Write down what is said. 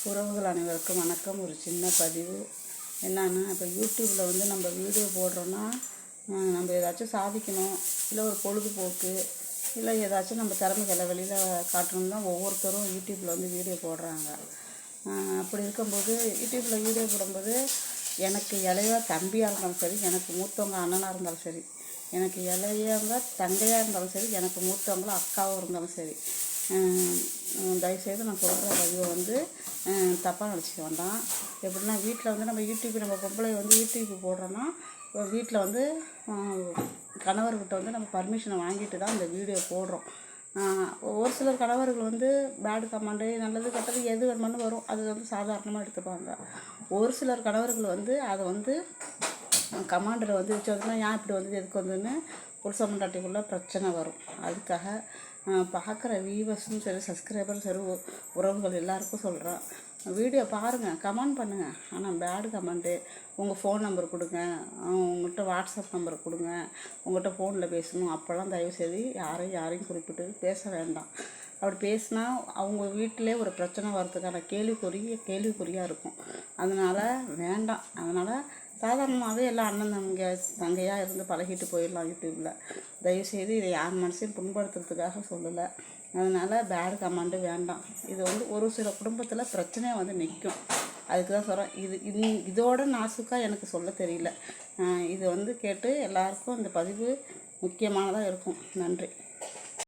உறவுகள் அனைவருக்கும் வணக்கம். ஒரு சின்ன பதிவு என்னன்னா, இப்போ யூடியூப்பில் வந்து நம்ம வீடியோ போடுறோன்னா நம்ம ஏதாச்சும் சாதிக்கணும், இல்லை ஒரு பொழுதுபோக்கு, இல்லை ஏதாச்சும் நம்ம திறமைகளை வெளியில் காட்டணும் தான் ஒவ்வொருத்தரும் யூடியூப்பில் வந்து வீடியோ போடுறாங்க. அப்படி இருக்கும்போது யூடியூப்பில் வீடியோ போடும்போது எனக்கு இளைய தம்பியாக இருந்தாலும் சரி, எனக்கு மூத்தவங்க அண்ணனாக இருந்தாலும் சரி, எனக்கு இளையவங்க தங்கையாக இருந்தாலும் சரி, எனக்கு மூத்தவங்களும் அக்காவும் இருந்தாலும் சரி, தயவுசெய்து நான் சொல்கிற பதிவை வந்து தப்பாக நினச்சிக்க வேண்டாம். எப்படின்னா, வீட்டில் வந்து நம்ம நம்ம பொம்பளை வந்து யூடியூப் போடுறோன்னா வீட்டில் வந்து கணவர்கிட்ட வந்து நம்ம பர்மிஷனை வாங்கிட்டு தான் இந்த வீடியோ போடுறோம். ஒரு சிலர் கணவர்கள் வந்து பேடு கமெண்டு நல்லது கெட்டது எது வேணுமானு வரும், அது வந்து சாதாரணமாக எடுத்துப்பாங்க. ஒரு சிலர் கணவர்கள் வந்து அதை வந்து கமாண்டில் வந்து வச்சதுன்னா ஏன் இப்படி வந்து எதுக்கு வந்துன்னு புருஷ பொண்டாட்டிக்குள்ளே பிரச்சனை வரும். அதுக்காக பார்க்குற வியூவர்ஸும் சரி, சப்ஸ்கிரைபரும் சரி, உறவுகள் எல்லாருக்கும் சொல்கிறேன், வீடியோ பாருங்கள், கமெண்ட் பண்ணுங்கள். ஆனால் பேடு கமெண்ட்டு, உங்கள் ஃபோன் நம்பர் கொடுங்க, உங்கள்கிட்ட வாட்ஸ்அப் நம்பர் கொடுங்க, உங்கள்கிட்ட ஃபோனில் பேசணும், அப்போல்லாம் தயவுசெய்து யாரையும் குறிப்பிட்டு பேச வேண்டாம். அப்படி பேசினா அவங்க வீட்டிலே ஒரு பிரச்சனை வர்றதுக்கான கேள்விக்குறியாக இருக்கும். அதனால் வேண்டாம். அதனால் சாதாரணமாகவே எல்லாம் அண்ணன் தங்கையாக இருந்து பழகிட்டு போயிடலாம் யூடியூப்பில். தயவுசெய்து இதை யார் மனசையும் புண்படுத்துறதுக்காக சொல்லலை. அதனால் பேடு கமெண்டு வேண்டாம். இது வந்து ஒரு சில குடும்பத்தில் பிரச்சனையாக வந்து நிற்கும். அதுக்கு தான் சொல்கிறேன். இதோட நாசுக்காக எனக்கு சொல்ல தெரியல. இது வந்து கேட்டு எல்லாருக்கும் இந்த பதிவு முக்கியமானதாக இருக்கும். நன்றி.